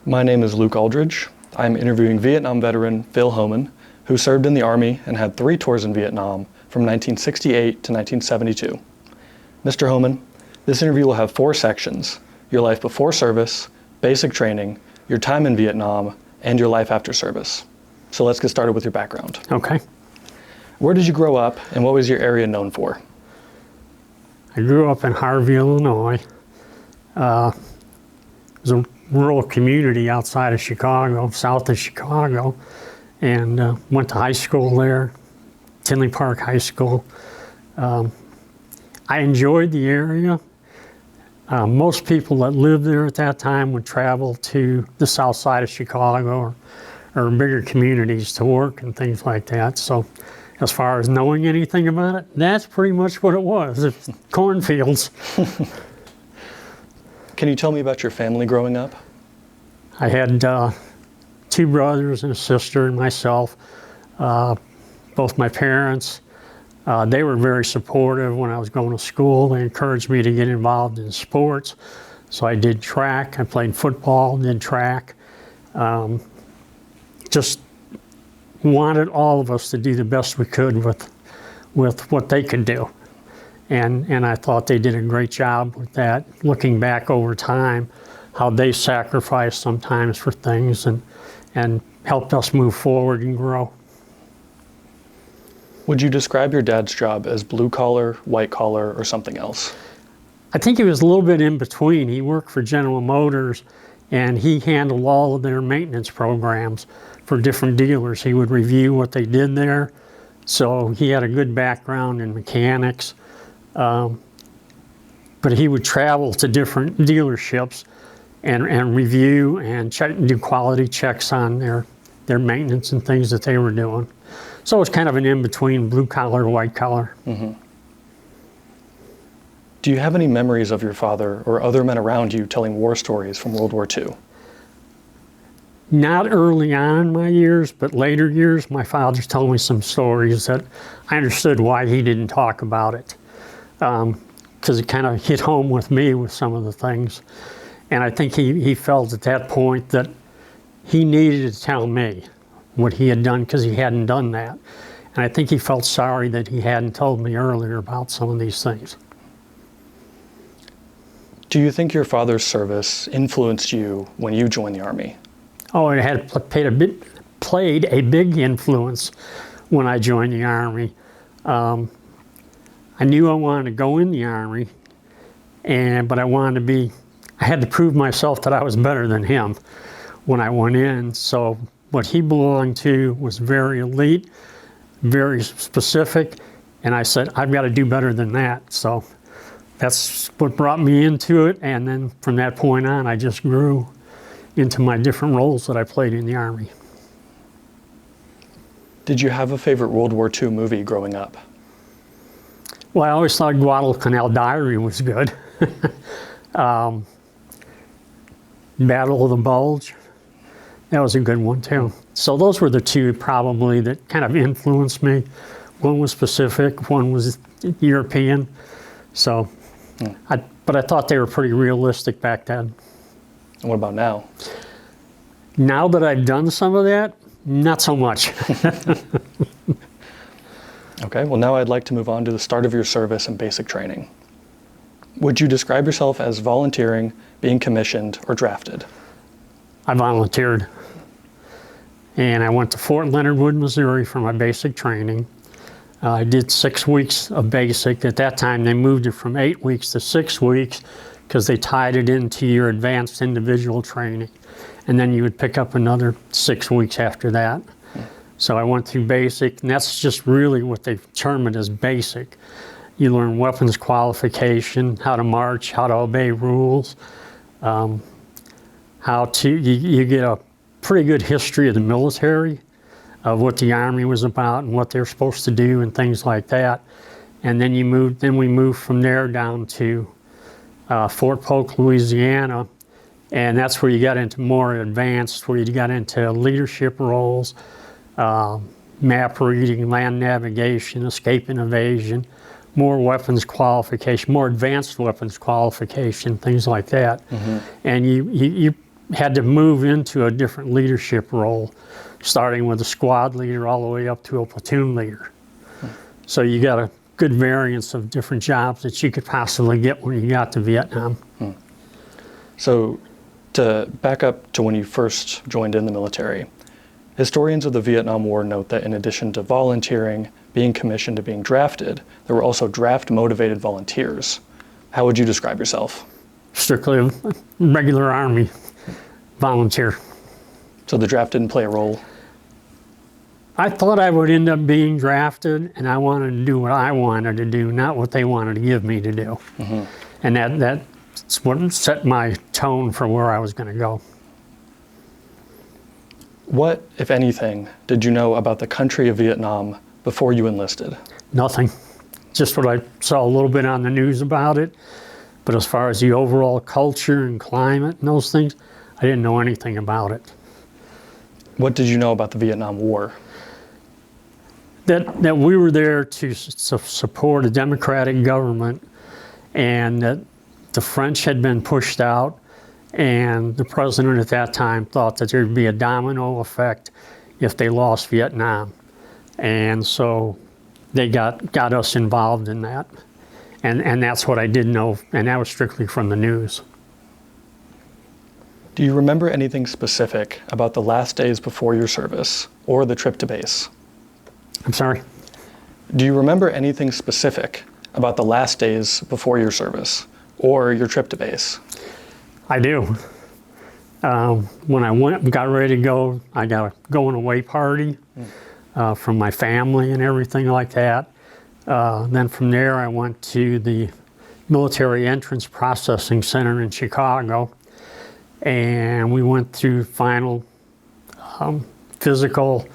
My name is Luke Aldridge. I'm interviewing Vietnam veteran Phil Homan, who served in the Army and had 3 tours in Vietnam from 1968 to 1972. Mr. Homan, this interview will have 4 sections: your life before service, basic training, your time in Vietnam, and your life after service. So let's get started with your background. Okay. Where did you grow up, and what was your area known for? I grew up in Harvey, Illinois. It was a rural community outside of Chicago, south of Chicago, and went to high school there, Tinley Park High School. I enjoyed the area. Most people that lived there at that time would travel to the south side of Chicago or bigger communities to work and things like that. So as far as knowing anything about it, that's pretty much what it was. It's cornfields. Can you tell me about your family growing up? I had 2 brothers and a sister and myself. Both my parents, they were very supportive when I was going to school. They encouraged me to get involved in sports. So I did track, I played football, did track. Just wanted all of us to do the best we could with what they could do. And I thought they did a great job with that, looking back over time, how they sacrificed sometimes for things and helped us move forward and grow. Would you describe your dad's job as blue collar, white collar, or something else? I think he was a little bit in between. He worked for General Motors and he handled all of their maintenance programs for different dealers. He would review what they did there. So he had a good background in mechanics. But he would travel to different dealerships and review and do quality checks on their maintenance and things that they were doing. So it was kind of an in-between blue collar, white collar. Mm-hmm. Do you have any memories of your father or other men around you telling war stories from World War II? Not early on in my years, but later years, my father told me some stories that I understood why he didn't talk about it. Because it kind of hit home with me with some of the things. And I think he felt at that point that he needed to tell me what he had done because he hadn't done that. And I think he felt sorry that he hadn't told me earlier about some of these things. Do you think your father's service influenced you when you joined the Army? Oh, it had played a big influence when I joined the Army. I knew I wanted to go in the Army, but I had to prove myself that I was better than him when I went in. So what he belonged to was very elite, very specific, and I said, I've got to do better than that. So that's what brought me into it, and then from that point on, I just grew into my different roles that I played in the Army. Did you have a favorite World War II movie growing up? Well, I always thought Guadalcanal Diary was good. Battle of the Bulge, that was a good one too. So those were the 2 probably that kind of influenced me. One was Pacific, one was European. So, but I thought they were pretty realistic back then. And what about now? Now that I've done some of that, not so much. Okay, well now I'd like to move on to the start of your service and basic training. Would you describe yourself as volunteering, being commissioned, or drafted? I volunteered. And I went to Fort Leonard Wood, Missouri for my basic training. I did 6 weeks of basic. At that time, they moved it from 8 weeks to 6 weeks because they tied it into your advanced individual training. And then you would pick up another 6 weeks after that. So I went through basic, and that's just really what they term it as basic. You learn weapons qualification, how to march, how to obey rules, you get a pretty good history of the military, of what the Army was about and what they're supposed to do and things like that. And then we moved from there down to Fort Polk, Louisiana, and that's where you got into more advanced, where you got into leadership roles, map reading, land navigation, escape and evasion, more weapons qualification, more advanced weapons qualification, things like that. Mm-hmm. And you had to move into a different leadership role, starting with a squad leader all the way up to a platoon leader. So you got a good variance of different jobs that you could possibly get when you got to Vietnam. So to back up to when you first joined in the military, historians of the Vietnam War note that in addition to volunteering, being commissioned, and being drafted, there were also draft-motivated volunteers. How would you describe yourself? Strictly a regular Army volunteer. So the draft didn't play a role? I thought I would end up being drafted, and I wanted to do what I wanted to do, not what they wanted to give me to do. And that's what set my tone for where I was going to go. What, if anything, did you know about the country of Vietnam before you enlisted? Nothing. Just what I saw a little bit on the news about it. But as far as the overall culture and climate and those things, I didn't know anything about it. What did you know about the Vietnam War? That we were there to support a democratic government, and that the French had been pushed out, and the president at that time thought that there'd be a domino effect if they lost Vietnam. And so they got us involved in that. And that's what I did know, and that was strictly from the news. Do you remember anything specific about the last days before your service or the trip to base? I'm sorry? Do you remember anything specific about the last days before your service or your trip to base? I do. When I got ready to go, I got a going away party from my family and everything like that. Then from there, I went to the Military Entrance Processing Center in Chicago, and we went through final physical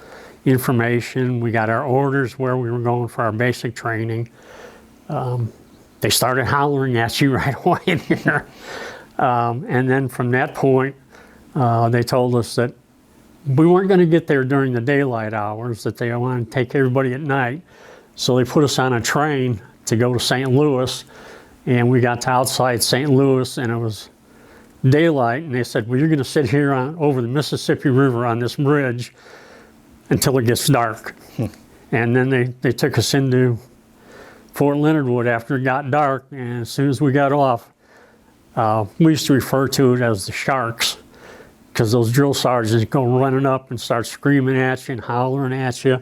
information. We got our orders where we were going for our basic training. They started hollering at you right away there. And then from that point, they told us that we weren't going to get there during the daylight hours, that they wanted to take everybody at night. So they put us on a train to go to St. Louis, and we got to outside St. Louis, and it was daylight, and they said, well, you're going to sit here over the Mississippi River on this bridge until it gets dark. And then they took us into Fort Leonard Wood after it got dark, and as soon as we got off, we used to refer to it as the sharks, because those drill sergeants go running up and start screaming at you and hollering at you.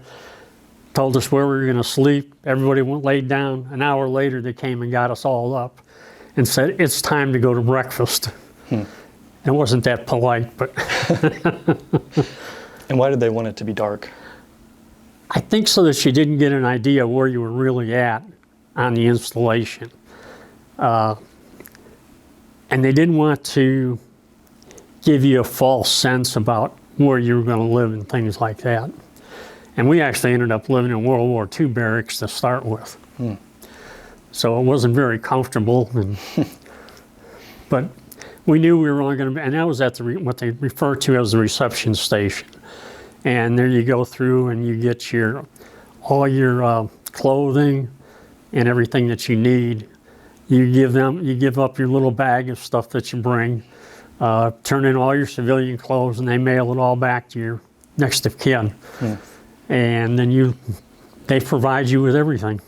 Told us where we were going to sleep. Everybody went laid down. An hour later, they came and got us all up and said, it's time to go to breakfast. It wasn't that polite, but... And why did they want it to be dark? I think so that you didn't get an idea where you were really at on the installation. And they didn't want to give you a false sense about where you were going to live and things like that. And we actually ended up living in World War II barracks to start with. So it wasn't very comfortable. But we knew we were only going to be, and that was at what they refer to as the reception station. And there you go through and you get all your clothing and everything that you need. You give up your little bag of stuff that you bring, turn in all your civilian clothes, and they mail it all back to your next of kin. And then they provide you with everything.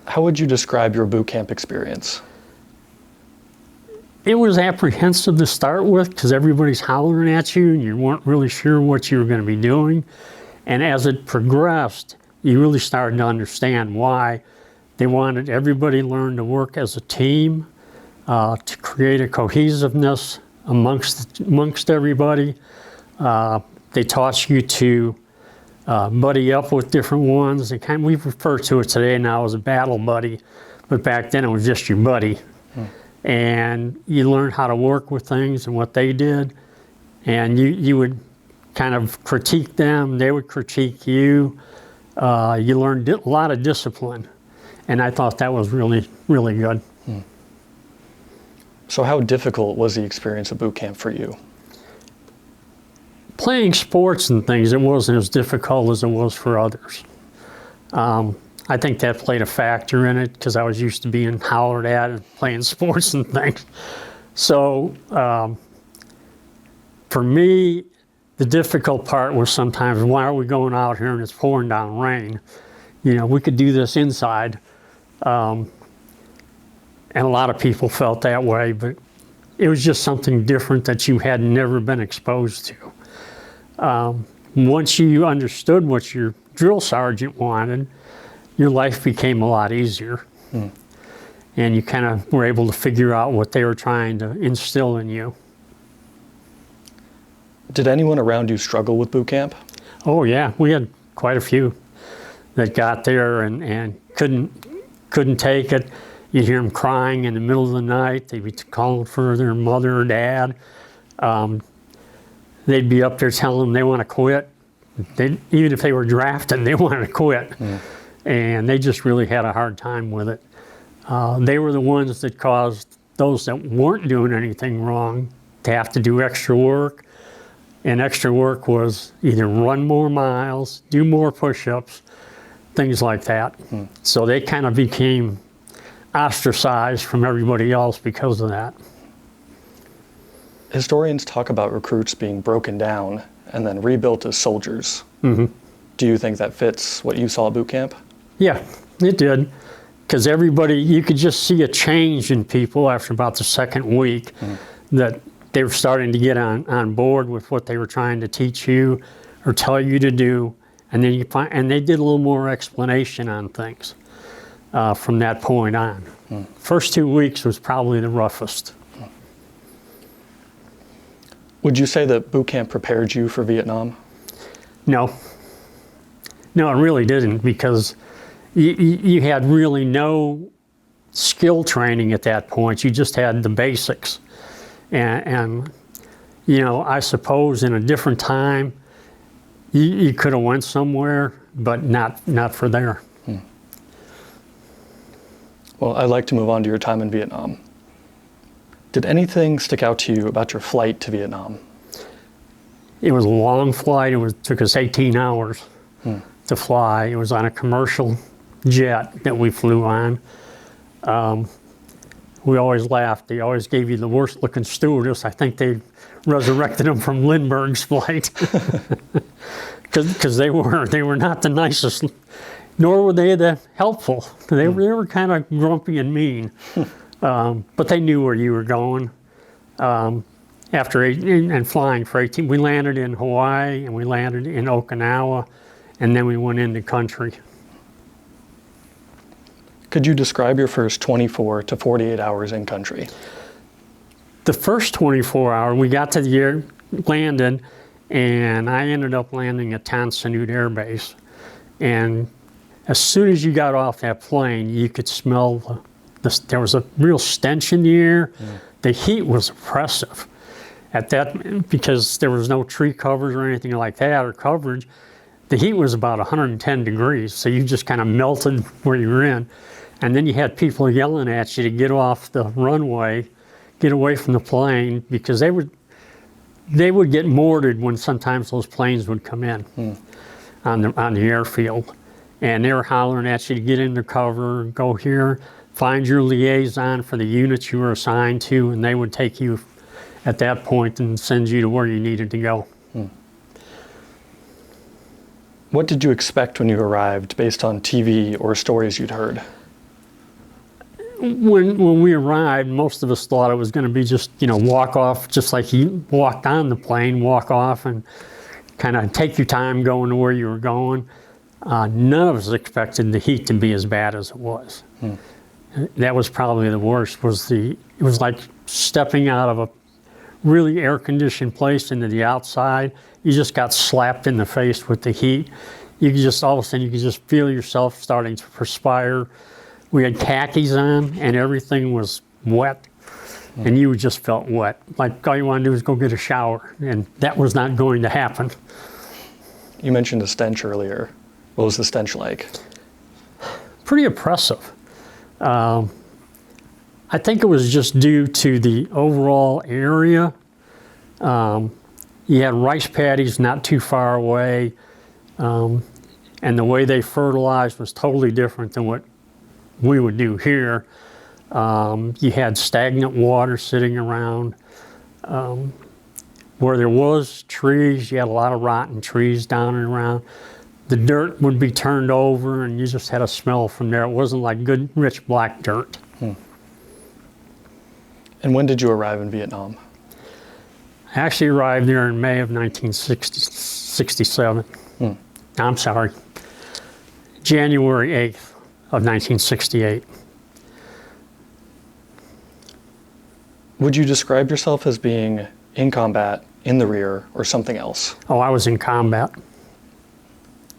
How would you describe your boot camp experience? It was apprehensive to start with because everybody's hollering at you and you weren't really sure what you were going to be doing. And as it progressed, you really started to understand why they wanted everybody to learn to work as a team, to create a cohesiveness amongst everybody. They taught you to buddy up with different ones. We refer to it today now as a battle buddy, but back then it was just your buddy. And you learned how to work with things and what they did, and you would kind of critique them, they would critique you. You learned a lot of discipline, and I thought that was really, really good. So how difficult was the experience of boot camp for you? Playing sports and things, it wasn't as difficult as it was for others. I think that played a factor in it because I was used to being hollered at and playing sports and things. So for me, the difficult part was sometimes, why are we going out here and it's pouring down rain? You know, we could do this inside. And a lot of people felt that way, but it was just something different that you had never been exposed to. Once you understood what your drill sergeant wanted, your life became a lot easier. And you kind of were able to figure out what they were trying to instill in you. Did anyone around you struggle with boot camp? Oh yeah, we had quite a few that got there and couldn't take it. You'd hear them crying in the middle of the night. They'd be calling for their mother or dad. They'd be up there telling them they want to quit. Even if they were drafted, they wanted to quit. And they just really had a hard time with it. They were the ones that caused those that weren't doing anything wrong to have to do extra work. And extra work was either run more miles, do more push-ups, things like that. So they kind of became ostracized from everybody else because of that. Historians talk about recruits being broken down and then rebuilt as soldiers. Do you think that fits what you saw at boot camp? Yeah, it did. Because everybody, you could just see a change in people after about the second week, that they were starting to get on board with what they were trying to teach you or tell you to do. And then and they did a little more explanation on things from that point on. First 2 weeks was probably the roughest. Would you say that boot camp prepared you for Vietnam? No. No, it really didn't, because you had really no skill training at that point. You just had the basics. And you know, I suppose in a different time, you could have went somewhere, but not for there. Well, I'd like to move on to your time in Vietnam. Did anything stick out to you about your flight to Vietnam? It was a long flight. Took us 18 hours to fly. It was on a commercial jet that we flew on. We always laughed. They always gave you the worst looking stewardess. I think they resurrected them from Lindbergh's flight. Because they were not the nicest, nor were they the helpful. They were kind of grumpy and mean. But they knew where you were going. And flying for 18, we landed in Hawaii and we landed in Okinawa, and then we went into country. Could you describe your first 24 to 48 hours in country? The first 24 hours, we got to the landed, and I ended up landing at Tan Son Nhut Air Base. And as soon as you got off that plane, you could smell there was a real stench in the air. The heat was oppressive at that, because there was no tree covers or anything like that, or coverage. The heat was about 110 degrees, so you just kind of melted where you were in. And then you had people yelling at you to get off the runway, get away from the plane, because they would get mortared when sometimes those planes would come in on the airfield. And they were hollering at you to get into cover, go here, find your liaison for the units you were assigned to, and they would take you at that point and send you to where you needed to go. What did you expect when you arrived based on TV or stories you'd heard? When we arrived, most of us thought it was going to be just, walk off, just like you walked on the plane, walk off and kind of take your time going to where you were going. None of us expected the heat to be as bad as it was. That was probably the worst. It was like stepping out of a really air-conditioned place into the outside. You just got slapped in the face with the heat. You could just, all of a sudden, you could just feel yourself starting to perspire. We had khakis on, and everything was wet, and you just felt wet. Like all you want to do is go get a shower, and that was not going to happen. You mentioned the stench earlier. What was the stench like? Pretty oppressive. I think it was just due to the overall area. You had rice paddies not too far away, and the way they fertilized was totally different than what we would do here. You had stagnant water sitting around. Where there was trees, you had a lot of rotten trees down and around. The dirt would be turned over and you just had a smell from there. It wasn't like good, rich black dirt. And when did you arrive in Vietnam? I actually arrived there in May of 1967. I'm sorry, January 8th of 1968. Would you describe yourself as being in combat, in the rear, or something else? Oh, I was in combat.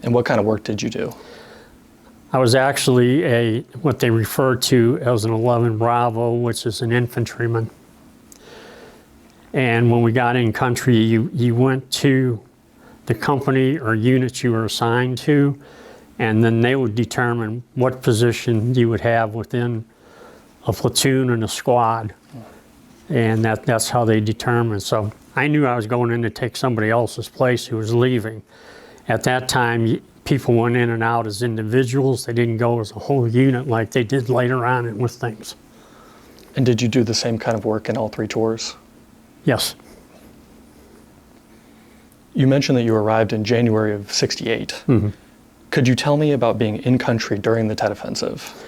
And what kind of work did you do? I was actually what they refer to as an 11 Bravo, which is an infantryman. And when we got in country, you went to the company or unit you were assigned to, and then they would determine what position you would have within a platoon and a squad. And that's how they determined. So I knew I was going in to take somebody else's place who was leaving. At that time, people went in and out as individuals. They didn't go as a whole unit like they did later on with things. And did you do the same kind of work in all 3 tours? Yes. You mentioned that you arrived in January of '68. Could you tell me about being in country during the Tet Offensive?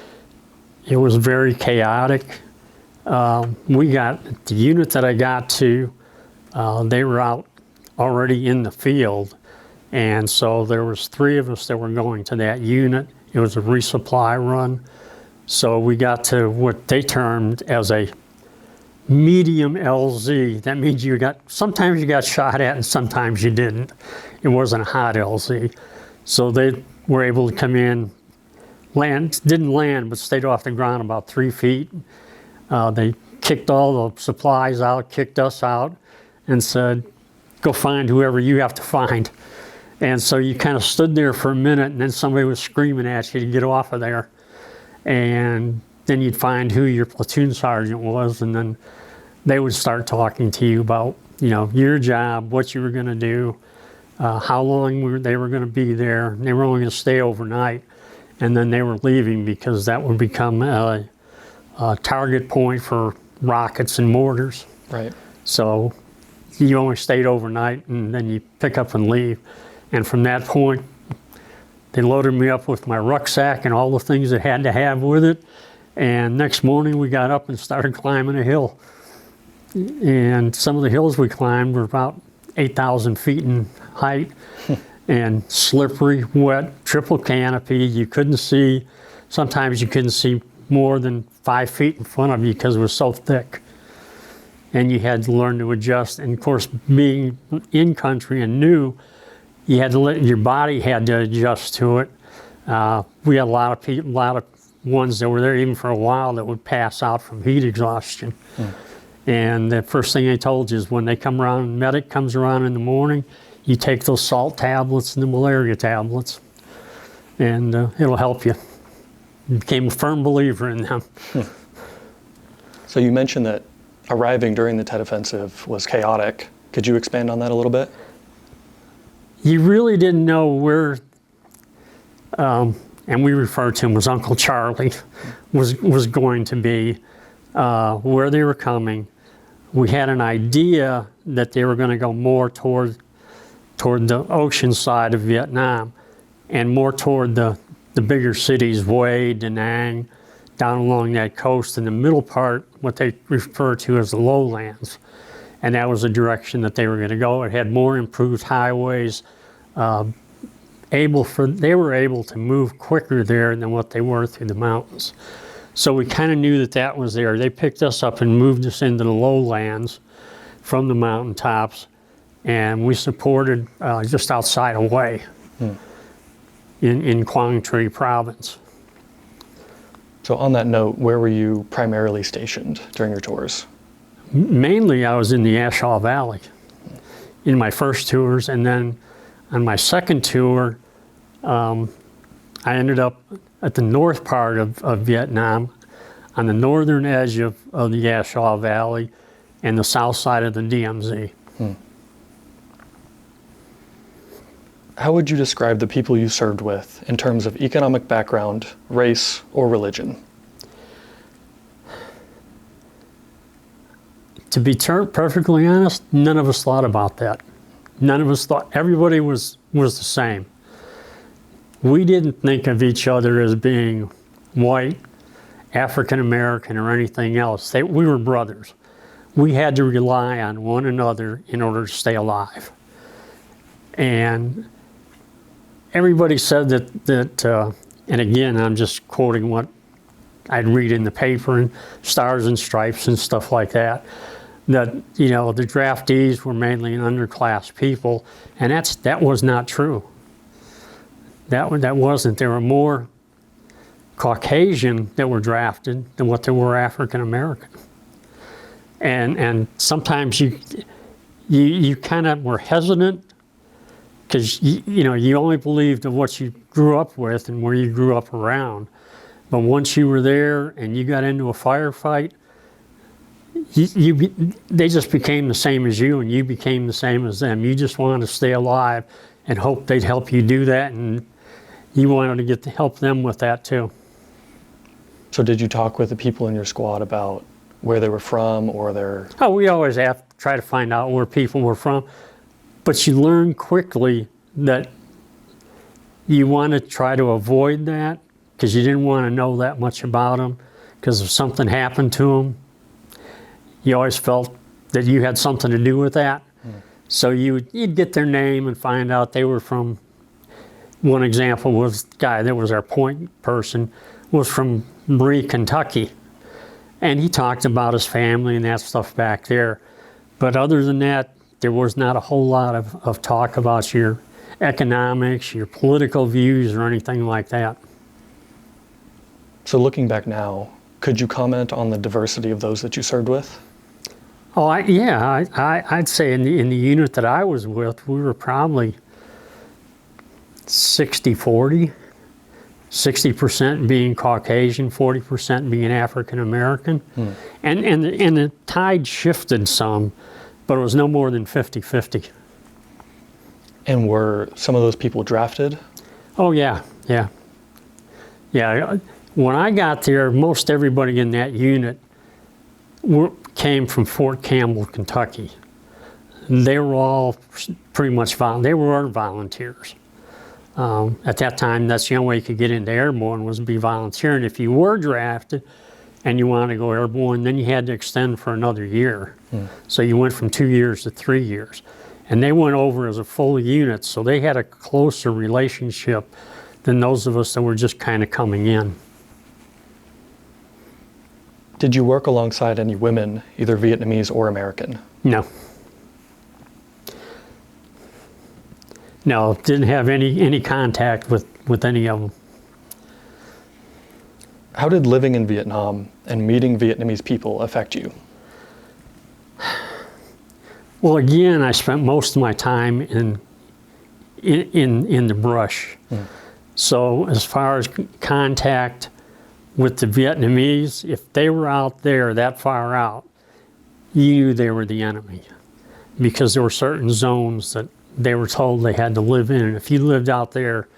It was very chaotic. The unit that I got to, they were out already in the field. And so there was 3 of us that were going to that unit. It was a resupply run. So we got to what they termed as a medium LZ. That means sometimes you got shot at and sometimes you didn't. It wasn't a hot LZ. So they were able to come in, didn't land, but stayed off the ground about 3 feet. They kicked all the supplies out, kicked us out, and said, go find whoever you have to find. And so you kind of stood there for a minute, and then somebody was screaming at you to get off of there. And then you'd find who your platoon sergeant was, and then they would start talking to you about, your job, what you were going to do, how long they were going to be there. They were only going to stay overnight, and then they were leaving because that would become a target point for rockets and mortars. Right. So you only stayed overnight, and then you pick up and leave. And from that point, they loaded me up with my rucksack and all the things it had to have with it. And next morning we got up and started climbing a hill. And some of the hills we climbed were about 8,000 feet in height and slippery, wet, triple canopy. You couldn't see, sometimes you couldn't see more than 5 feet in front of you because it was so thick. And you had to learn to adjust. And of course, being in country and new, you had to your body had to adjust to it. We had a lot of people, a lot of ones that were there even for a while that would pass out from heat exhaustion. And the first thing they told you is when they come around, medic comes around in the morning, you take those salt tablets and the malaria tablets, and it'll help you. I became a firm believer in them. So you mentioned that arriving during the Tet Offensive was chaotic. Could you expand on that a little bit? You really didn't know where, and we refer to him as Uncle Charlie, was going to be, where they were coming. We had an idea that they were going to go more toward the ocean side of Vietnam and more toward the bigger cities, Hue, Da Nang, down along that coast. In the middle part, what they refer to as the lowlands. And that was the direction that they were going to go. It had more improved highways. They were able to move quicker there than what they were through the mountains. So we kind of knew that was there. They picked us up and moved us into the lowlands from the mountaintops, and we supported just outside of Hue in Quang Tri province. So on that note, where were you primarily stationed during your tours? Mainly I was in the A Shaw Valley in my first tours, and then on my second tour, I ended up at the north part of Vietnam, on the northern edge of the A Shaw Valley and the south side of the DMZ. How would you describe the people you served with in terms of economic background, race, or religion? To be perfectly honest, none of us thought about that. None of us thought, everybody was the same. We didn't think of each other as being white, African American, or anything else. We were brothers. We had to rely on one another in order to stay alive. And everybody said that and again, I'm just quoting what I'd read in the paper and Stars and Stripes and stuff like that, that, you know, the draftees were mainly underclass people, and that was not true. That wasn't. There were more Caucasian that were drafted than what there were African American. And sometimes you kind of were hesitant because you only believed of what you grew up with and where you grew up around. But once you were there and you got into a firefight, they just became the same as you, and you became the same as them. You just wanted to stay alive and hope they'd help you do that, and you wanted to get to help them with that too. So did you talk with the people in your squad about where they were from or their... Oh, we always have to try to find out where people were from, but you learn quickly that you want to try to avoid that because you didn't want to know that much about them, because if something happened to them, you always felt that you had something to do with that. So you'd get their name and find out they were from, one example was the guy that was our point person, was from Bree, Kentucky. And he talked about his family and that stuff back there. But other than that, there was not a whole lot of talk about your economics, your political views, or anything like that. So looking back now, could you comment on the diversity of those that you served with? Oh, I'd say in the unit that I was with, we were probably 60-40, 60% being Caucasian, 40% being African American. And the tide shifted some, but it was no more than 50-50. And were some of those people drafted? Oh, yeah. When I got there, most everybody in that unit came from Fort Campbell, Kentucky. They were all pretty much they were our volunteers. At that time, that's the only way you could get into airborne was to be volunteering. If you were drafted and you wanted to go airborne, then you had to extend for another year. So you went from 2 years to 3 years. And they went over as a full unit, so they had a closer relationship than those of us that were just kind of coming in. Did you work alongside any women, either Vietnamese or American? No. No, didn't have any contact with any of them. How did living in Vietnam and meeting Vietnamese people affect you? Well, again, I spent most of my time in the brush. So as far as contact with the Vietnamese, if they were out there that far out, you knew they were the enemy, because there were certain zones that they were told they had to live in, and if you lived out there,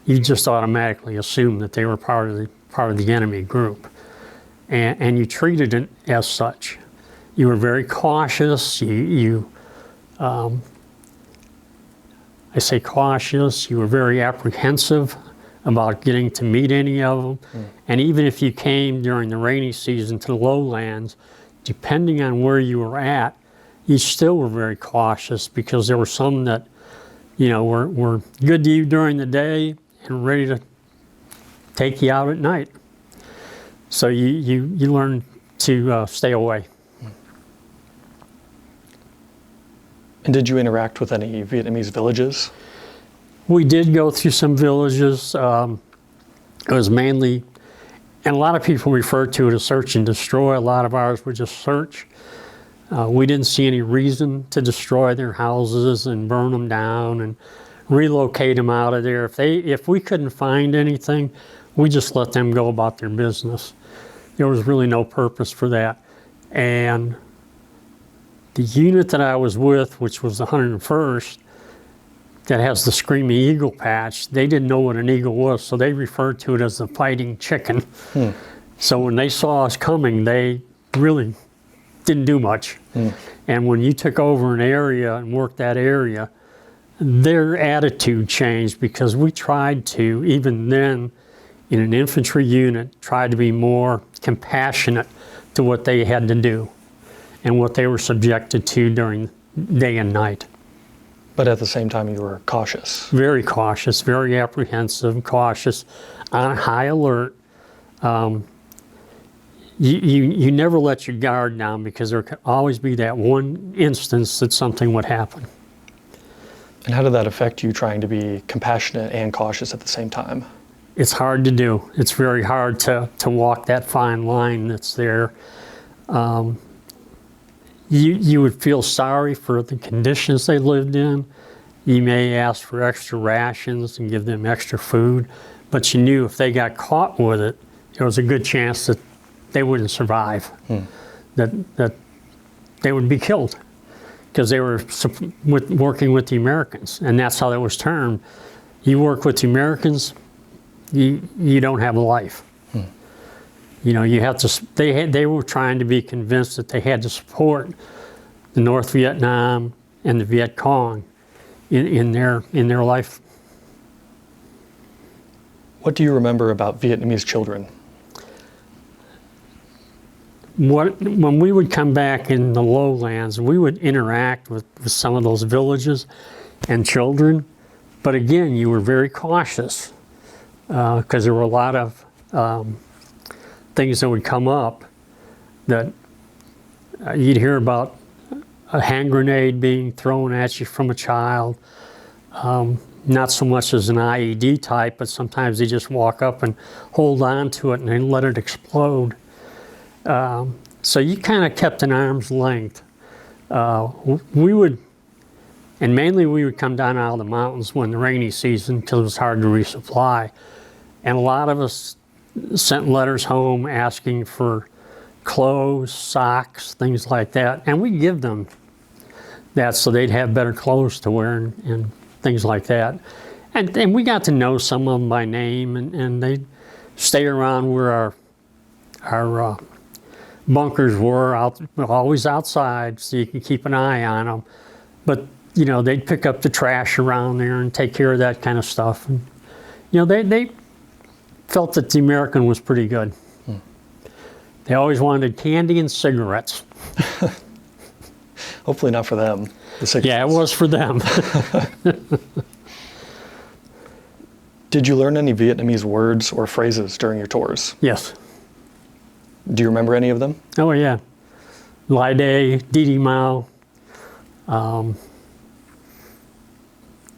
you just automatically assumed that they were part of the enemy group, and you treated it as such. You were very cautious. I say cautious. You were very apprehensive about getting to meet any of them, and even if you came during the rainy season to the lowlands, depending on where you were at, you still were very cautious, because there were some that, were good to you during the day and ready to take you out at night. So you learn to stay away. And did you interact with any Vietnamese villages? We did go through some villages. It was mainly, and a lot of people refer to it as search and destroy. A lot of ours were just search. We didn't see any reason to destroy their houses and burn them down and relocate them out of there. If we couldn't find anything, we just let them go about their business. There was really no purpose for that. And the unit that I was with, which was the 101st, that has the Screaming Eagle patch, they didn't know what an eagle was, so they referred to it as the fighting chicken. So when they saw us coming, they really didn't do much. And when you took over an area and worked that area, their attitude changed, because we tried to, even then, in an infantry unit, tried to be more compassionate to what they had to do and what they were subjected to during day and night. But at the same time, you were cautious. Very cautious, very apprehensive, cautious, on high alert. You never let your guard down, because there could always be that one instance that something would happen. And how did that affect you, trying to be compassionate and cautious at the same time? It's hard to do. It's very hard to walk that fine line that's there. You would feel sorry for the conditions they lived in. You may ask for extra rations and give them extra food, but you knew if they got caught with it, there was a good chance that they wouldn't survive, that they would be killed, because they were working with the Americans, and that's how that was termed. You work with the Americans, you don't have a life. You know, you have to. They were trying to be convinced that they had to support the North Vietnam and the Viet Cong in their life. What do you remember about Vietnamese children? When we would come back in the lowlands, we would interact with some of those villages and children, but again, you were very cautious, because there were a lot of things that would come up that you'd hear about a hand grenade being thrown at you from a child, not so much as an IED type, but sometimes they just walk up and hold on to it and then let it explode. So you kind of kept an arm's length. We would come down out of the mountains when the rainy season, because it was hard to resupply. And a lot of us sent letters home asking for clothes, socks, things like that. And we give them that so they'd have better clothes to wear and things like that. And we got to know some of them by name, and they'd stay around where our bunkers were, always outside, so you can keep an eye on them. But, you know, they'd pick up the trash around there and take care of that kind of stuff. And, you know, they felt that the American was pretty good. They always wanted candy and cigarettes. Hopefully not for them, the cigarettes. Yeah, it was for them. Did you learn any Vietnamese words or phrases during your tours? Yes. Do you remember any of them? Oh, yeah. Lai Day, Didi Mao, not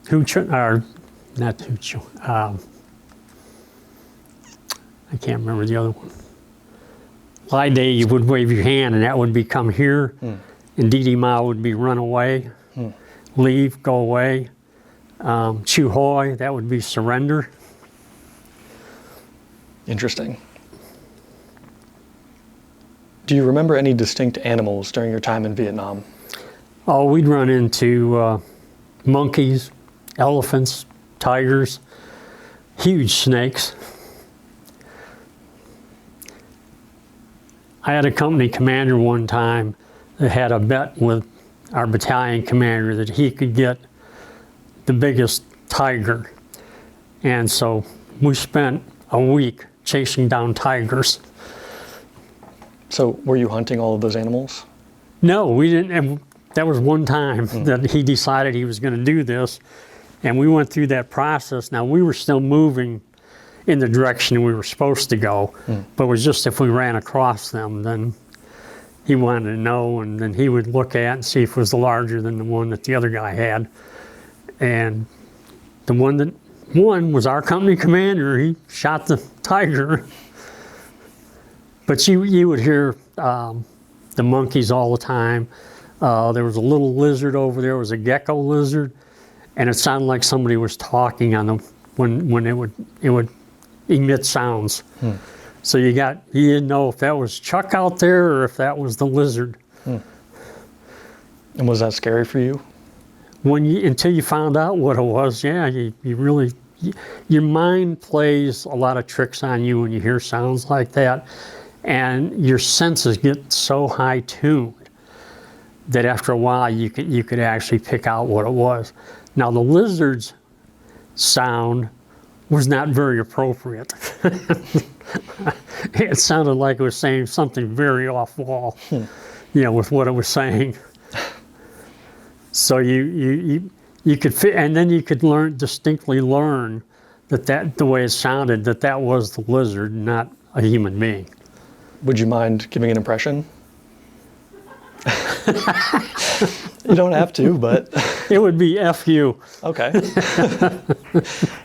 Hu Chu, I can't remember the other one. Lai Day, you would wave your hand and that would be come here, and Didi Mao would be run away, leave, go away. Chu Hoi, that would be surrender. Interesting. Do you remember any distinct animals during your time in Vietnam? Oh, we'd run into monkeys, elephants, tigers, huge snakes. I had a company commander one time that had a bet with our battalion commander that he could get the biggest tiger. And so we spent a week chasing down tigers. So were you hunting all of those animals? No, we didn't. And that was one time that he decided he was going to do this. And we went through that process. Now, we were still moving in the direction we were supposed to go, but it was just if we ran across them, then he wanted to know, and then he would look at and see if it was larger than the one that the other guy had. And the one that won was our company commander. He shot the tiger. But you would hear the monkeys all the time. There was a little lizard over there. It was a gecko lizard, and it sounded like somebody was talking on them when it would emit sounds. So you didn't know if that was Chuck out there or if that was the lizard. And was that scary for you? Until you found out what it was, yeah, you really, your mind plays a lot of tricks on you when you hear sounds like that, and your senses get so high tuned that after a while you could actually pick out what it was. Now the lizard's sound was not very appropriate. It sounded like it was saying something very off-wall, with what it was saying. So you could fit, and then you could distinctly learn that the way it sounded, that was the lizard, not a human being. Would you mind giving an impression? You don't have to, but it would be F you. Okay.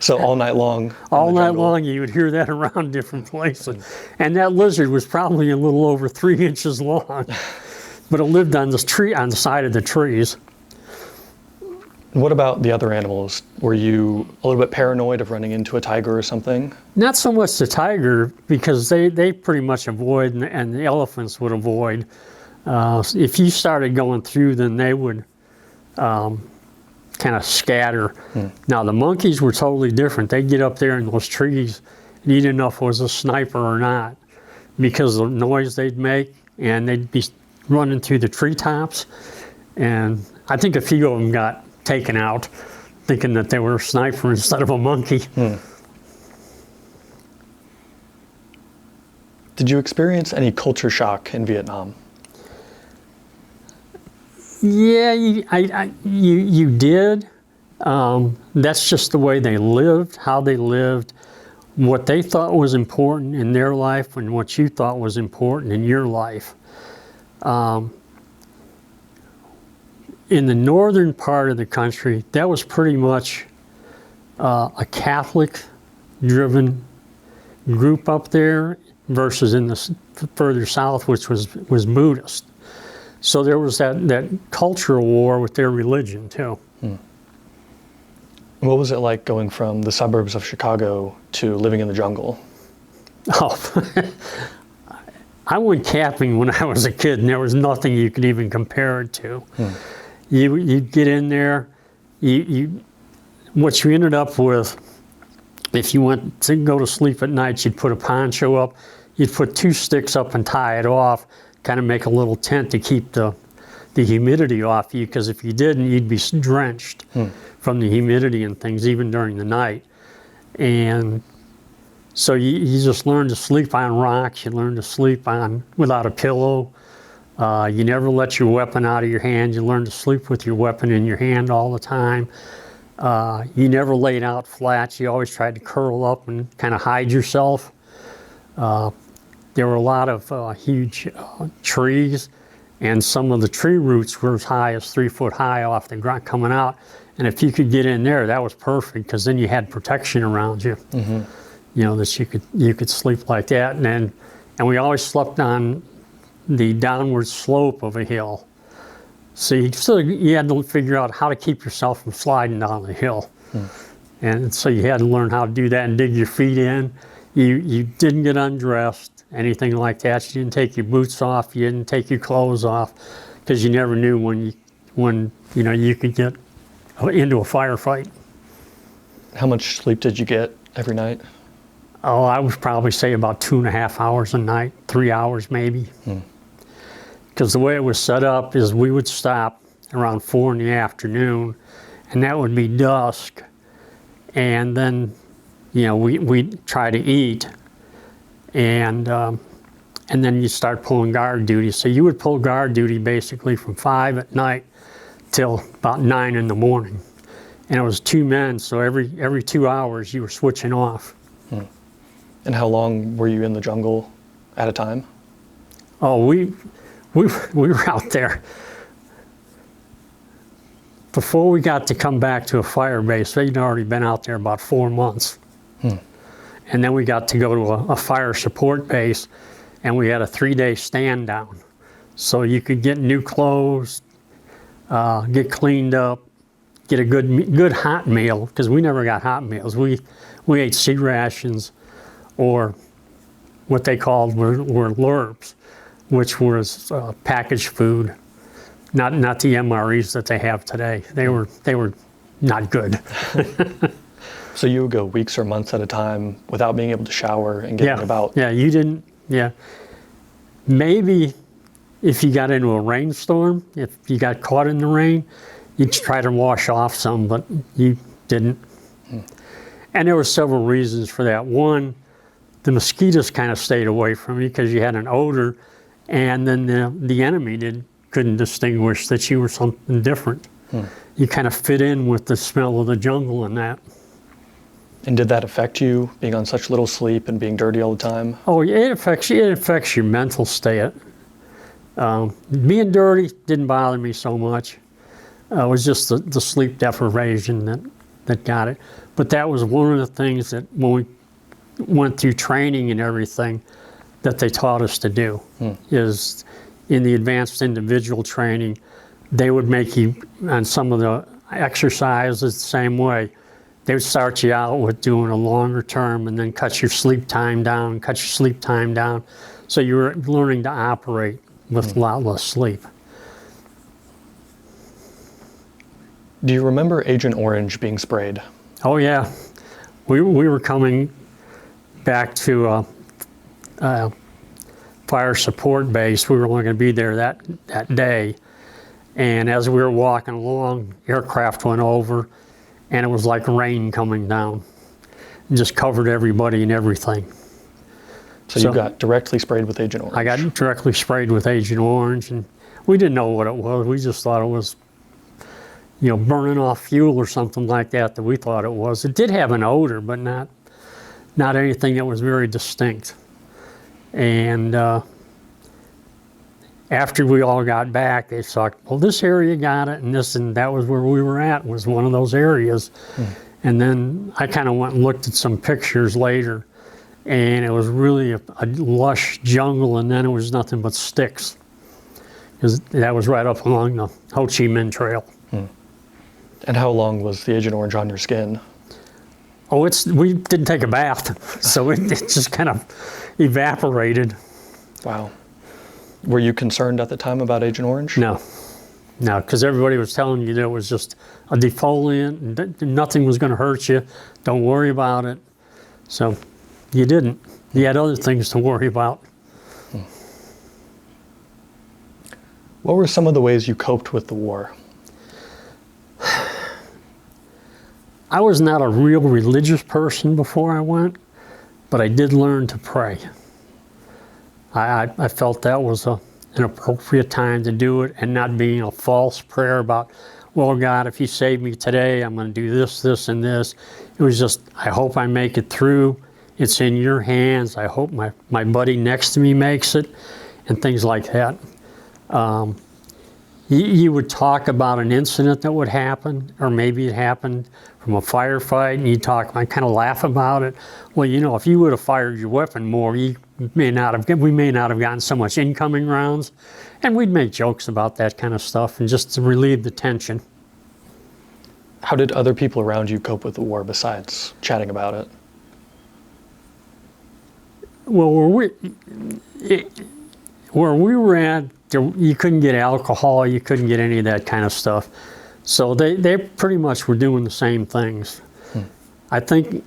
So all night long. All night long, you would hear that around different places. And that lizard was probably a little over 3 inches long, but it lived on this tree, on the side of the trees. What about the other animals? Were you a little bit paranoid of running into a tiger or something? Not so much the tiger, because they pretty much avoid, and the elephants would avoid. If you started going through, then they would kind of scatter. Now the monkeys were totally different. They'd get up there in those trees, and you didn't know if it was a sniper or not, because of the noise they'd make, and they'd be running through the treetops. And I think a few of them got taken out, thinking that they were a sniper instead of a monkey. Did you experience any culture shock in Vietnam? Yeah, you did. That's just the way they lived, how they lived, what they thought was important in their life and what you thought was important in your life. In the northern part of the country, that was pretty much a Catholic-driven group up there, versus in the further south, which was Buddhist. So there was that cultural war with their religion too. What was it like going from the suburbs of Chicago to living in the jungle? Oh, I went camping when I was a kid, and there was nothing you could even compare it to. You'd get in there, what you ended up with, if you went to go to sleep at night, you'd put a poncho up, you'd put 2 sticks up and tie it off, kind of make a little tent to keep the humidity off you, because if you didn't, you'd be drenched from the humidity and things, even during the night. And so you just learn to sleep on rocks, you learn to sleep without a pillow. You never let your weapon out of your hand. You learn to sleep with your weapon in your hand all the time. You never laid out flat. You always tried to curl up and kind of hide yourself. There were a lot of huge trees, and some of the tree roots were as high as 3 foot high off the ground coming out. And if you could get in there, that was perfect, because then you had protection around you. That you could sleep like that. And we always slept on the downward slope of a hill. So you had to figure out how to keep yourself from sliding down the hill. And so you had to learn how to do that and dig your feet in. You didn't get undressed, anything like that. You didn't take your boots off. You didn't take your clothes off, because you never knew when you could get into a firefight. How much sleep did you get every night? Oh, I would probably say about 2.5 hours a night, 3 hours maybe. Because the way it was set up is we would stop around 4 in the afternoon, and that would be dusk. And then, we'd try to eat, and then you start pulling guard duty. So you would pull guard duty basically from 5 at night till about 9 in the morning. And it was 2 men, so every 2 hours you were switching off. And how long were you in the jungle at a time? Oh, we were out there. Before we got to come back to a fire base, they'd already been out there about 4 months. And then we got to go to a fire support base, and we had a 3-day stand down. So you could get new clothes, get cleaned up, get a good hot meal, because we never got hot meals. We ate sea rations, or what they called were lurbs, which was packaged food, not the MREs that they have today. They were not good. So you would go weeks or months at a time without being able to shower and getting about? Yeah, you didn't. Yeah, maybe if you got into a rainstorm, if you got caught in the rain, you'd try to wash off some, but you didn't. And there were several reasons for that. One, the mosquitoes kind of stayed away from you because you had an odor, and then the enemy couldn't distinguish that you were something different. You kind of fit in with the smell of the jungle and that. And did that affect you, being on such little sleep and being dirty all the time? Oh, yeah, it affects your mental state. Being dirty didn't bother me so much. It was just the sleep deprivation that got it. But that was one of the things that when we went through training and everything that they taught us to do, is in the advanced individual training, they would make you, on some of the exercises the same way, they would start you out with doing a longer term and then cut your sleep time down. So you were learning to operate with a lot less sleep. Do you remember Agent Orange being sprayed? Oh yeah, we were coming back to fire support base. We were only going to be there that day, and as we were walking along, aircraft went over, and it was like rain coming down, and just covered everybody and everything. So you got directly sprayed with Agent Orange? I got directly sprayed with Agent Orange, and we didn't know what it was. We just thought it was, burning off fuel or something like that we thought it was. It did have an odor, but not anything that was very distinct. And after we all got back, they thought, well, this area got it, and that was where we were at, was one of those areas. And then I kind of went and looked at some pictures later, and it was really a lush jungle, and then it was nothing but sticks. Because that was right up along the Ho Chi Minh Trail. And how long was the Agent Orange on your skin? Oh, we didn't take a bath, so it just kind of evaporated. Wow. Were you concerned at the time about Agent Orange? No, because everybody was telling you that it was just a defoliant, and nothing was going to hurt you. Don't worry about it. So you didn't. You had other things to worry about. What were some of the ways you coped with the war? I was not a real religious person before I went, but I did learn to pray. I felt that was an appropriate time to do it, and not being a false prayer about, well, God, if you save me today, I'm going to do this, this, and this. It was just, I hope I make it through. It's in your hands. I hope my buddy next to me makes it, and things like that. You would talk about an incident that would happen, or maybe it happened from a firefight, and I kind of laugh about it. Well, if you would have fired your weapon more, we may not have gotten so much incoming rounds, and we'd make jokes about that kind of stuff, and just to relieve the tension. How did other people around you cope with the war besides chatting about it? Well, where we were at, you couldn't get alcohol, you couldn't get any of that kind of stuff. So they pretty much were doing the same things. I think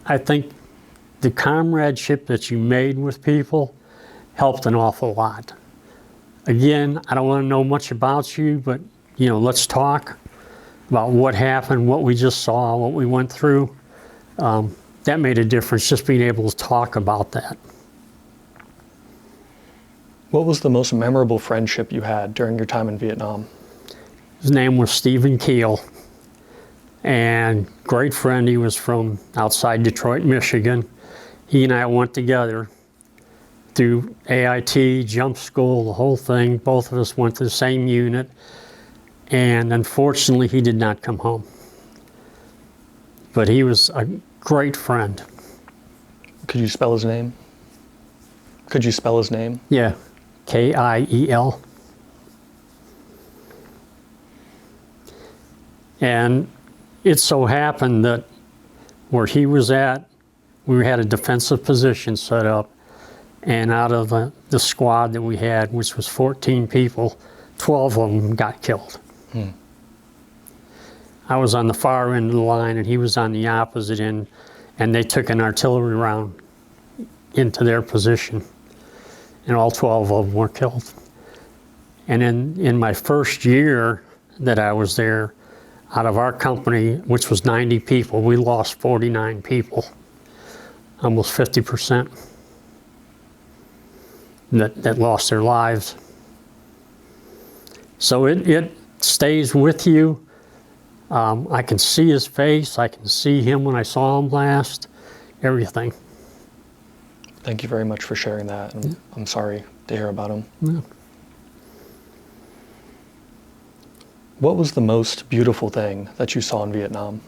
the comradeship that you made with people helped an awful lot. Again, I don't want to know much about you, but let's talk about what happened, what we just saw, what we went through. That made a difference, just being able to talk about that. What was the most memorable friendship you had during your time in Vietnam? His name was Stephen Keel, and great friend. He was from outside Detroit, Michigan. He and I went together through AIT, jump school, the whole thing. Both of us went to the same unit, and unfortunately he did not come home. But he was a great friend. Could you spell his name? Yeah, Kiel. And it so happened that where he was at, we had a defensive position set up, and out of the squad that we had, which was 14 people, 12 of them got killed. I was on the far end of the line, and he was on the opposite end, and they took an artillery round into their position, and all 12 of them were killed. And in my first year that I was there, out of our company, which was 90 people, we lost 49 people, almost 50% that lost their lives. So it stays with you. I can see his face. I can see him when I saw him last, everything. Thank you very much for sharing that. And I'm sorry to hear about him. Yeah. What was the most beautiful thing that you saw in Vietnam?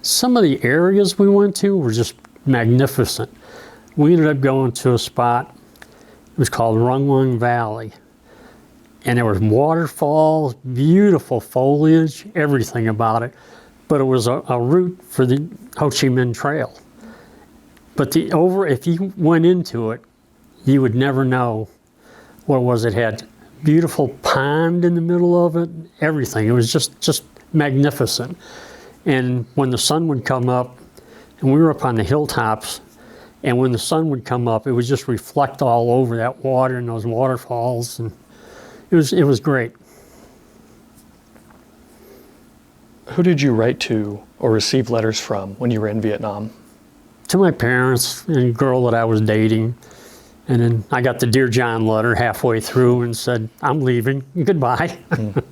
Some of the areas we went to were just magnificent. We ended up going to a spot, it was called Rung Lung Valley. And there was waterfalls, beautiful foliage, everything about it. But it was a route for the Ho Chi Minh Trail. But if you went into it, you would never know what was it. Had beautiful pond in the middle of it, everything. It was just magnificent. And when the sun would come up, and we were up on the hilltops, and when the sun would come up, it would just reflect all over that water and those waterfalls, and it was great. Who did you write to or receive letters from when you were in Vietnam? To my parents and a girl that I was dating. And then I got the Dear John letter halfway through and said, I'm leaving, goodbye. And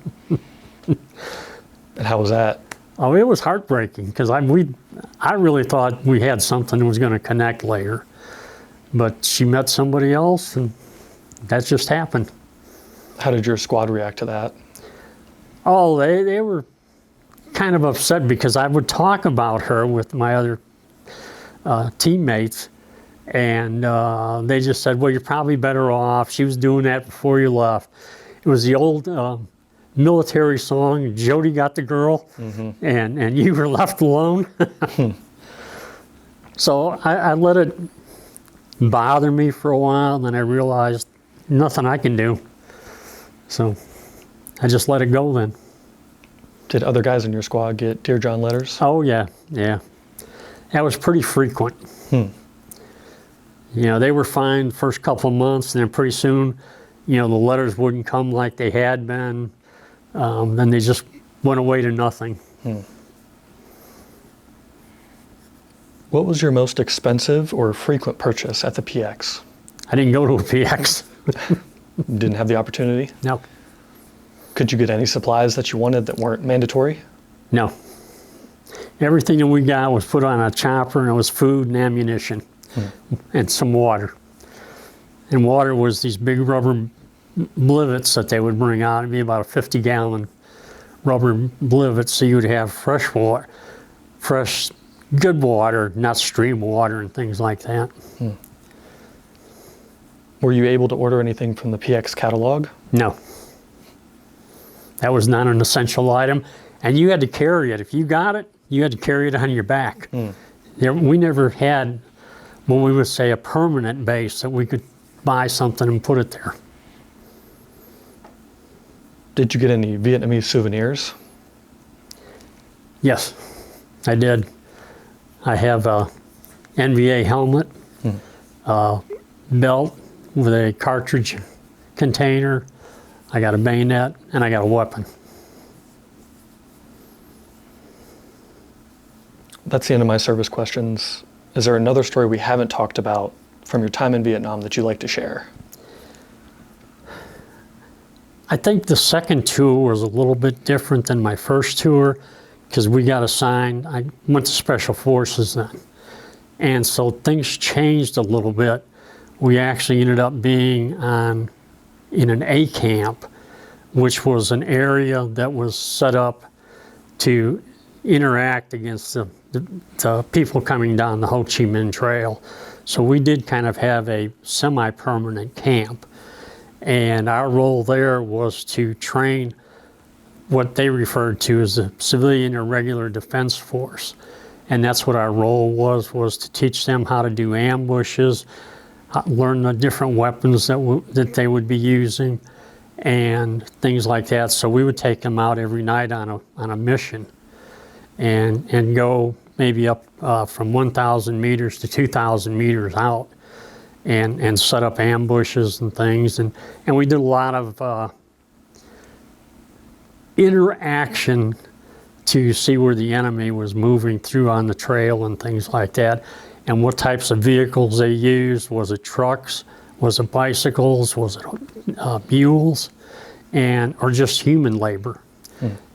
how was that? Oh, it was heartbreaking because I really thought we had something that was going to connect later. But she met somebody else and that just happened. How did your squad react to that? Oh, they were kind of upset because I would talk about her with my other teammates. And they just said, well, you're probably better off. She was doing that before you left. It was the old military song, Jody got the girl, and you were left alone. So I let it bother me for a while, and then I realized nothing I can do. So I just let it go then. Did other guys in your squad get Dear John letters? Oh, yeah. That was pretty frequent. You know, they were fine the first couple of months, and then pretty soon, you know, the letters wouldn't come like they had been. Then they just went away to nothing. What was your most expensive or frequent purchase at the PX? I didn't go to a PX. Didn't have the opportunity? No. Could you get any supplies that you wanted that weren't mandatory? No. Everything that we got was put on a chopper, and it was food and ammunition. And some water. And water was these big rubber blivets that they would bring out. It'd be about a 50-gallon rubber blivet, so you would have fresh water, fresh, good water, not stream water and things like that. Were you able to order anything from the PX catalog? No. That was not an essential item, and you had to carry it. If you got it, you had to carry it on your back. We never had what we would say a permanent base that we could buy something and put it there. Did you get any Vietnamese souvenirs? Yes, I did. I have a NVA helmet, a belt with a cartridge container, I got a bayonet, and I got a weapon. That's the end of my service questions. Is there another story we haven't talked about from your time in Vietnam that you'd like to share? I think the second tour was a little bit different than my first tour because we got assigned, I went to Special Forces then. And so things changed a little bit. We actually ended up being in an A camp, which was an area that was set up to interact against the people coming down the Ho Chi Minh Trail. So we did kind of have a semi-permanent camp. And our role there was to train what they referred to as the Civilian Irregular Defense Force. And that's what our role was to teach them how to do ambushes, learn the different weapons that they would be using, and things like that. So we would take them out every night on a mission and go maybe up from 1,000 meters to 2,000 meters out and set up ambushes and things. And we did a lot of interaction to see where the enemy was moving through on the trail and things like that, and what types of vehicles they used. Was it trucks? Was it bicycles? Was it mules? Or just human labor?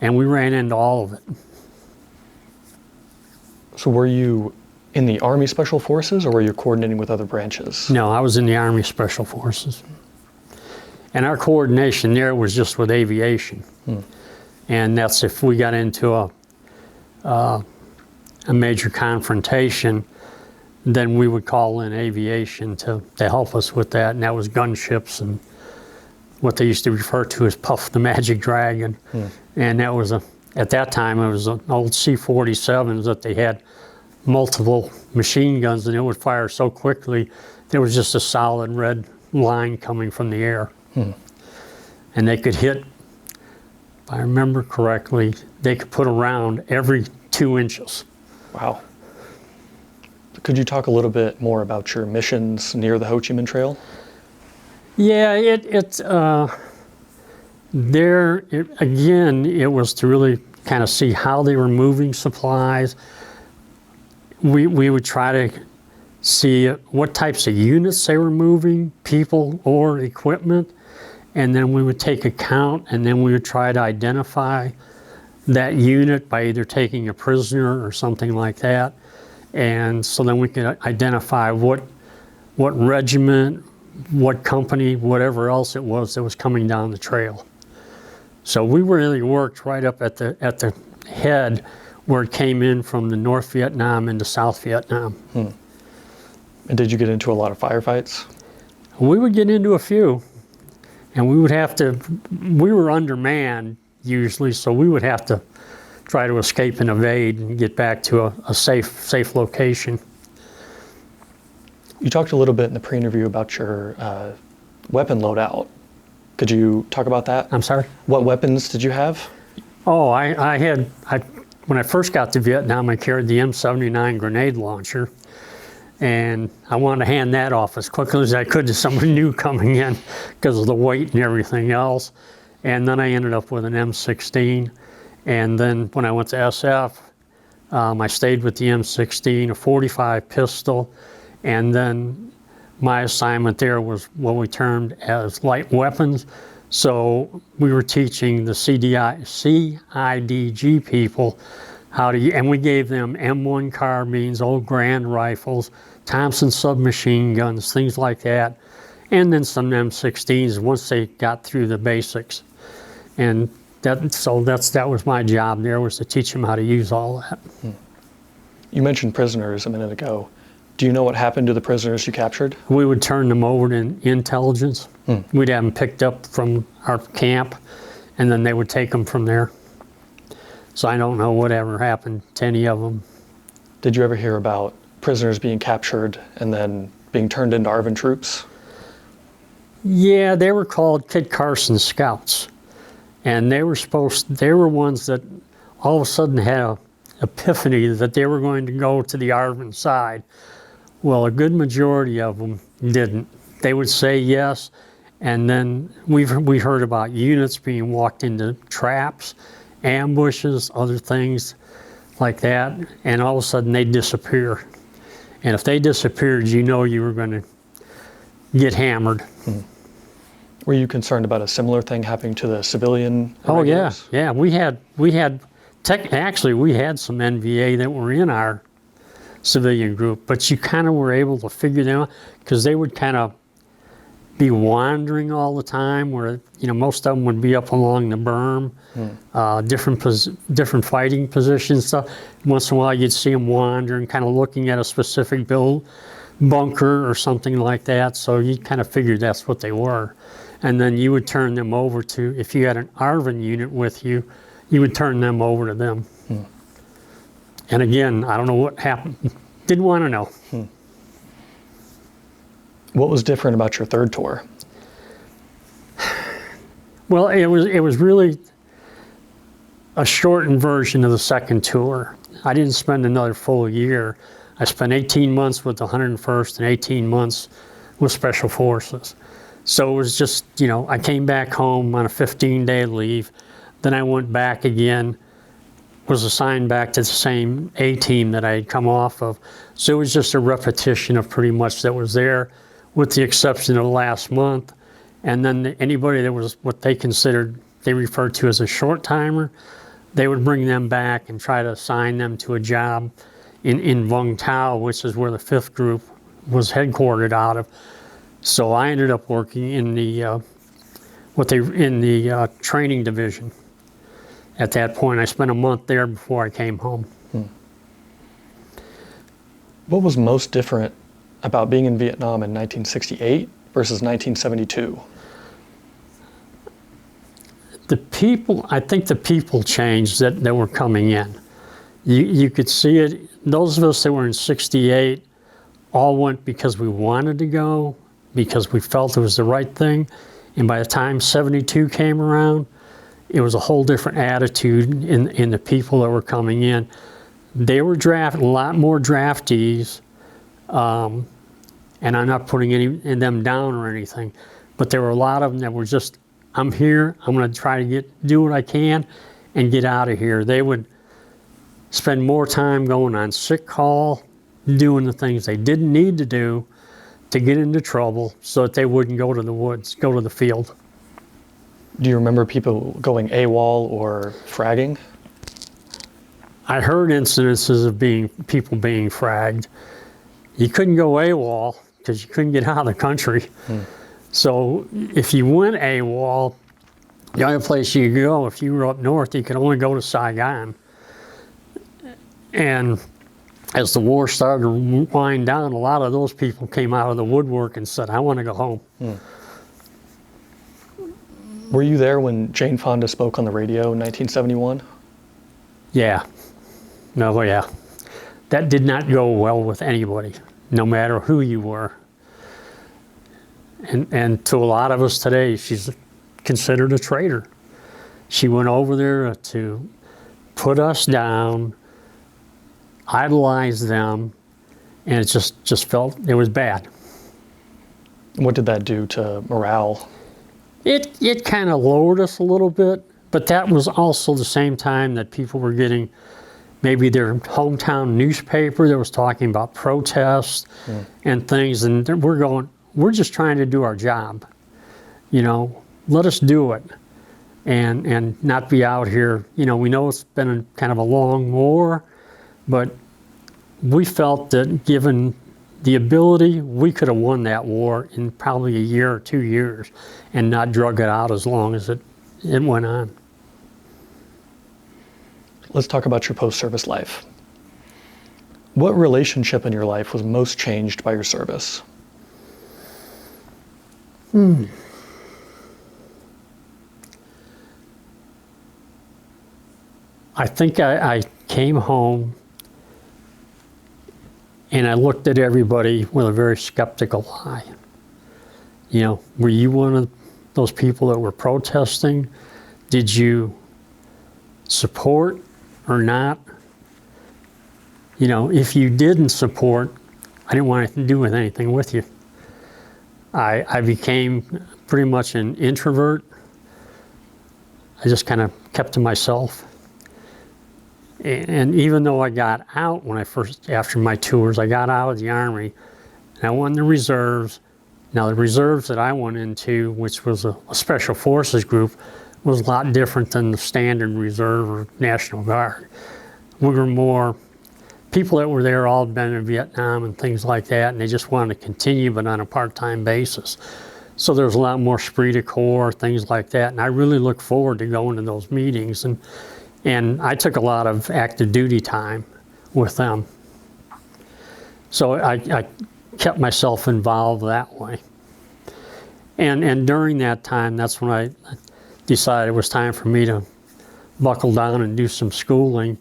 And we ran into all of it. So were you in the Army Special Forces, or were you coordinating with other branches? No, I was in the Army Special Forces. And our coordination there was just with aviation. And that's if we got into a major confrontation, then we would call in aviation to help us with that. And that was gunships and what they used to refer to as Puff the Magic Dragon. And that was at that time, it was an old C-47s that they had multiple machine guns, and it would fire so quickly, there was just a solid red line coming from the air. And they could hit, if I remember correctly, they could put a round every 2 inches. Wow. Could you talk a little bit more about your missions near the Ho Chi Minh Trail? Yeah, again, it was to really kind of see how they were moving supplies. We would try to see what types of units they were moving, people or equipment, and then we would take a count, and then we would try to identify that unit by either taking a prisoner or something like that. And so then we could identify what regiment, what company, whatever else it was that was coming down the trail. So we really worked right up at the head where it came in from the North Vietnam into South Vietnam. And did you get into a lot of firefights? We would get into a few, and we were undermanned usually, so we would have to try to escape and evade and get back to a safe location. You talked a little bit in the pre-interview about your weapon loadout. Could you talk about that? I'm sorry? What weapons did you have? Oh, when I first got to Vietnam, I carried the M79 grenade launcher, and I wanted to hand that off as quickly as I could to someone new coming in because of the weight and everything else. And then I ended up with an M16. And then when I went to SF, I stayed with the M16, a .45 pistol, and then my assignment there was what we termed as light weapons. So we were teaching the CIDG people how to, and we gave them M1 carbines, old Grand rifles, Thompson submachine guns, things like that, and then some M16s once they got through the basics. And that was my job there, was to teach them how to use all that. You mentioned prisoners a minute ago. Do you know what happened to the prisoners you captured? We would turn them over to intelligence. We'd have them picked up from our camp, and then they would take them from there. So I don't know whatever happened to any of them. Did you ever hear about prisoners being captured and then being turned into ARVN troops? Yeah, they were called Kit Carson Scouts. And they were ones that all of a sudden had an epiphany that they were going to go to the ARVN side. Well, a good majority of them didn't. They would say yes, and then we heard about units being walked into traps, ambushes, other things like that, and all of a sudden they'd disappear. And if they disappeared, you know you were going to get hammered. Were you concerned about a similar thing happening to the civilian irregulars? Oh yeah, actually we had some NVA that were in our civilian group, but you kind of were able to figure them out because they would kind of be wandering all the time, where most of them would be up along the berm, different fighting positions stuff. Once in a while you'd see them wandering, kind of looking at a specific bunker or something like that, so you kind of figured that's what they were. And then you would turn them over to, if you had an ARVN unit with you, you would turn them over to them. And again, I don't know what happened. Didn't want to know. What was different about your third tour? Well, it was really a shortened version of the second tour. I didn't spend another full year. I spent 18 months with the 101st and 18 months with Special Forces. So it was just, you know, I came back home on a 15-day leave. Then I went back again, was assigned back to the same A team that I had come off of. So it was just a repetition of pretty much that was there, with the exception of last month. And then anybody that was what they considered, they referred to as a short timer, they would bring them back and try to assign them to a job in Vung Tau, which is where the 5th group was headquartered out of. So I ended up working in the training division. At that point, I spent a month there before I came home. What was most different about being in Vietnam in 1968 versus 1972? The people, I think the people changed that were coming in. You could see it. Those of us that were in 68 all went because we wanted to go, because we felt it was the right thing. And by the time 72 came around, it was a whole different attitude in the people that were coming in. They were drafting a lot more draftees, and I'm not putting any in them down or anything, but there were a lot of them that were just, I'm here, I'm gonna try to do what I can and get out of here. They would spend more time going on sick call, doing the things they didn't need to do to get into trouble so that they wouldn't go to the woods, go to the field. Do you remember people going AWOL or fragging? I heard incidences of people being fragged. You couldn't go AWOL because you couldn't get out of the country. So if you went AWOL, the only place you could go, if you were up north, you could only go to Saigon. And as the war started to wind down, a lot of those people came out of the woodwork and said, I want to go home. Were you there when Jane Fonda spoke on the radio in 1971? Yeah. No, yeah. That did not go well with anybody, no matter who you were. And to a lot of us today, she's considered a traitor. She went over there to put us down, idolize them, and it just felt it was bad. What did that do to morale? It kind of lowered us a little bit, but that was also the same time that people were getting maybe their hometown newspaper that was talking about protests and things, and we're just trying to do our job. You know, let us do it and not be out here. You know, we know it's been kind of a long war, but we felt that given the ability, we could have won that war in probably a year or 2 years and not drug it out as long as it went on. Let's talk about your post-service life. What relationship in your life was most changed by your service? I think I came home and I looked at everybody with a very skeptical eye. You know, were you one of those people that were protesting? Did you support or not? You know, if you didn't support, I didn't want to do anything with you. I became pretty much an introvert. I just kind of kept to myself. And even though I got out after my tours, I got out of the Army, and I went in the reserves. Now the reserves that I went into, which was a Special Forces group, was a lot different than the standard reserve or National Guard. We were more, people that were there all had been in Vietnam and things like that, and they just wanted to continue, but on a part-time basis. So there was a lot more esprit de corps, things like that, and I really look forward to going to those meetings. And I took a lot of active duty time with them. So I kept myself involved that way. And during that time, that's when I decided it was time for me to buckle down and do some schooling.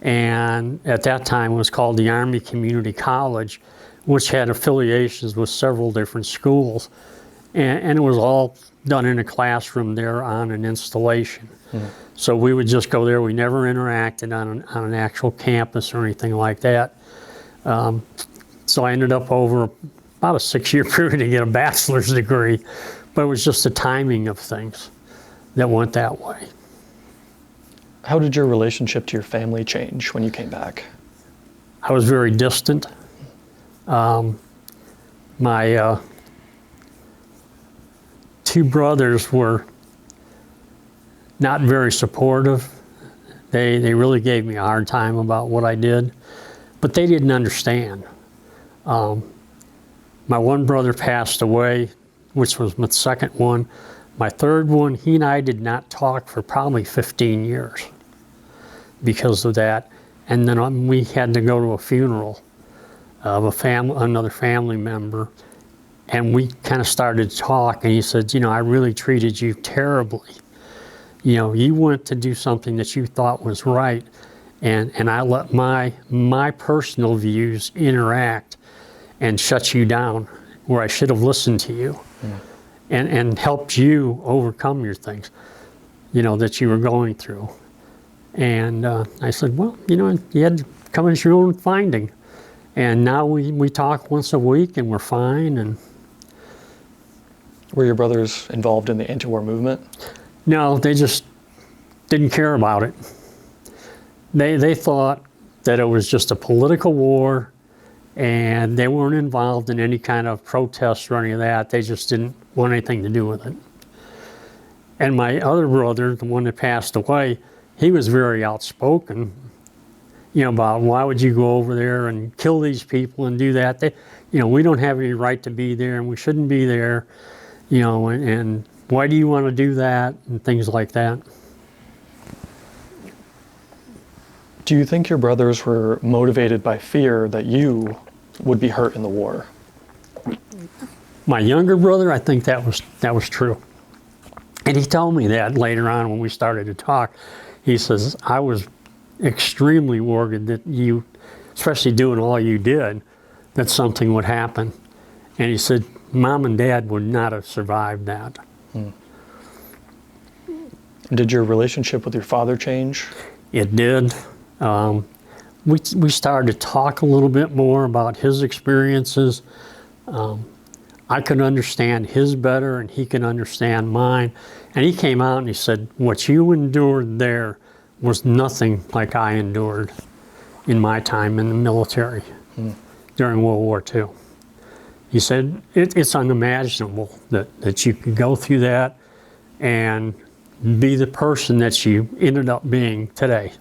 And at that time, it was called the Army Community College, which had affiliations with several different schools. And it was all done in a classroom there on an installation. So we would just go there. We never interacted on an actual campus or anything like that. So I ended up over about a 6-year period to get a bachelor's degree, but it was just the timing of things that went that way. How did your relationship to your family change when you came back? I was very distant. My 2 brothers were not very supportive. They really gave me a hard time about what I did, but they didn't understand. My one brother passed away, which was my second one. My third one, he and I did not talk for probably 15 years because of that. And then we had to go to a funeral of another family member, and we kind of started to talk, and he said, you know, I really treated you terribly. You know, you went to do something that you thought was right, and I let my personal views interact and shut you down where I should have listened to you and helped you overcome your things, you know, that you were going through. And I said, well, you know, you had to come as your own finding. And now we talk once a week, and we're fine. And were your brothers involved in the anti-war movement? No, they just didn't care about it. They thought that it was just a political war, and they weren't involved in any kind of protests or any of that. They just didn't want anything to do with it. And my other brother, the one that passed away, he was very outspoken, you know, about why would you go over there and kill these people and do that? You know, we don't have any right to be there, and we shouldn't be there, you know, and why do you want to do that, and things like that. Do you think your brothers were motivated by fear that you would be hurt in the war? My younger brother, I think that was true. And he told me that later on when we started to talk. He says, I was extremely worried that you, especially doing all you did, that something would happen. And he said, Mom and Dad would not have survived that. Did your relationship with your father change? It did. We started to talk a little bit more about his experiences. I could understand his better, and he could understand mine. And he came out and he said, what you endured there was nothing like I endured in my time in the military during World War II. He said, it's unimaginable that you could go through that and be the person that you ended up being today.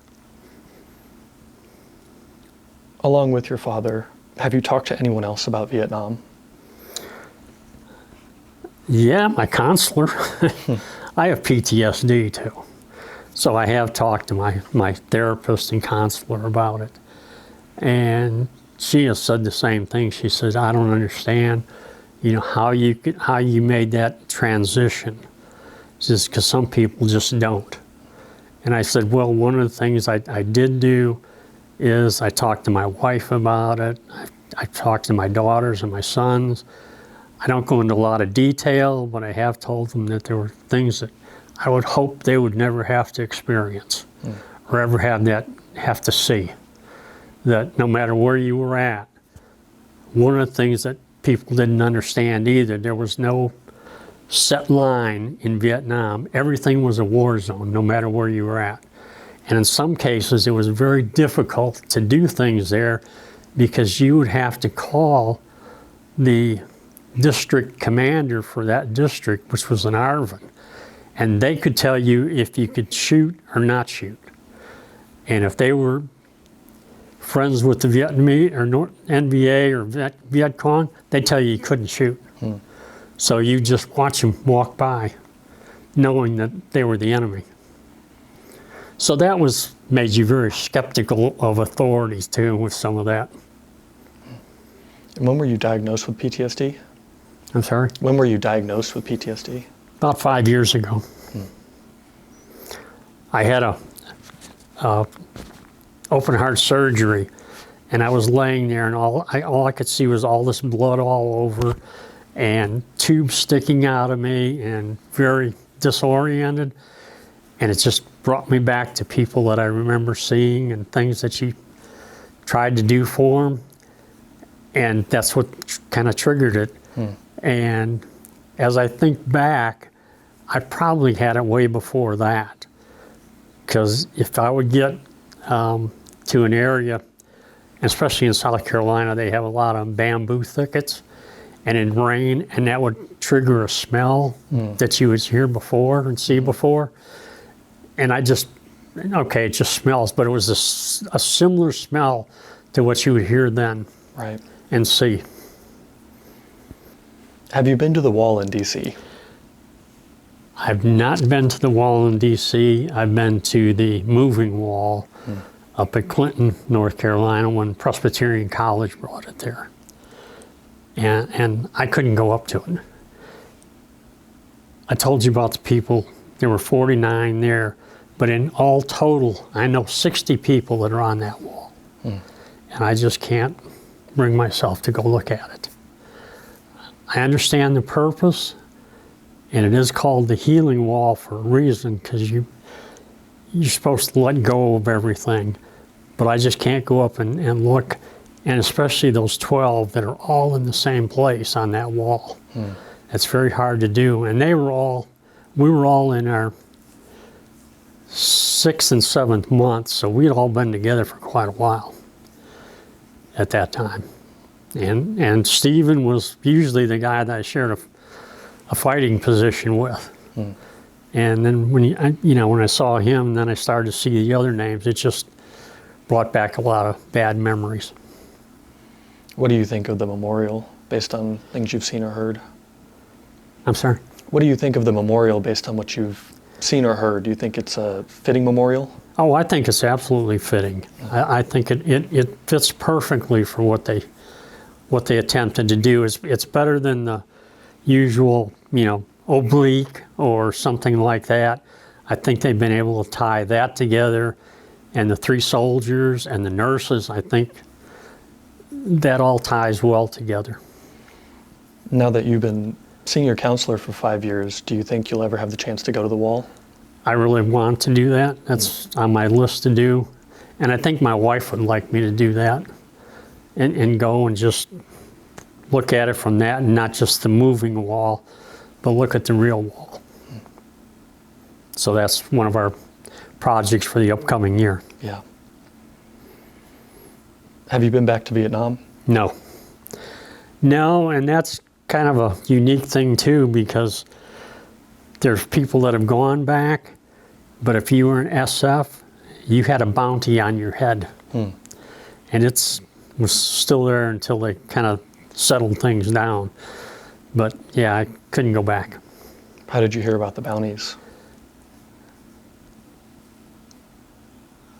Along with your father, have you talked to anyone else about Vietnam? Yeah, my counselor. I have PTSD too. So I have talked to my therapist and counselor about it. And she has said the same thing. She says, I don't understand, you know, how you made that transition. Just because some people just don't. And I said, well, one of the things I did do is I talked to my wife about it. I talked to my daughters and my sons. I don't go into a lot of detail, but I have told them that there were things that I would hope they would never have to experience or ever have to see. That no matter where you were at, one of the things that people didn't understand either, there was no set line in Vietnam. Everything was a war zone, no matter where you were at. And in some cases, it was very difficult to do things there because you would have to call the district commander for that district, which was in Arvin, and they could tell you if you could shoot or not shoot. And if they were friends with the Vietnamese or NVA or Viet Cong, they'd tell you couldn't shoot. So you just watch them walk by, knowing that they were the enemy. So that made you very skeptical of authorities too, with some of that. And when were you diagnosed with PTSD? I'm sorry? When were you diagnosed with PTSD? About 5 years ago. I had a open heart surgery, and I was laying there, and all I could see was all this blood all over, and tubes sticking out of me, and very disoriented. And it just brought me back to people that I remember seeing and things that she tried to do for them. And that's what kind of triggered it. And as I think back, I probably had it way before that. Because if I would get to an area, especially in South Carolina, they have a lot of bamboo thickets, and it'd rain, and that would trigger a smell that you would hear before and see before. And I just, okay, it just smells, but it was a similar smell to what you would hear then Right. and see. Have you been to the wall in D.C.? I've not been to the wall in D.C. I've been to the moving wall up at Clinton, North Carolina, when Presbyterian College brought it there. And I couldn't go up to it. I told you about the people. There were 49 there, but in all total, I know 60 people that are on that wall. And I just can't bring myself to go look at it. I understand the purpose, and it is called the healing wall for a reason, because you're supposed to let go of everything. But I just can't go up and look, and especially those 12 that are all in the same place on that wall. It's very hard to do. And we were all in our 6th and 7th month, so we'd all been together for quite a while at that time. And Stephen was usually the guy that I shared a fighting position with. And then when I saw him, then I started to see the other names. It just brought back a lot of bad memories. What do you think of the memorial based on things you've seen or heard? I'm sorry? What do you think of the memorial based on what you've seen or heard? Do you think it's a fitting memorial? Oh, I think it's absolutely fitting. I think it fits perfectly for what they attempted to do. It's better than the usual, oblique or something like that. I think they've been able to tie that together, and the 3 soldiers and the nurses, I think that all ties well together. Now that you've been senior counselor for 5 years, do you think you'll ever have the chance to go to the wall? I really want to do that. That's on my list to do. And I think my wife would like me to do that and go and just look at it from that, and not just the moving wall, but look at the real wall. So that's one of our projects for the upcoming year. Yeah. Have you been back to Vietnam? No. No, and that's kind of a unique thing too, because there's people that have gone back, but if you were in SF, you had a bounty on your head. And it was still there until they kind of settled things down. But yeah, I couldn't go back. How did you hear about the bounties?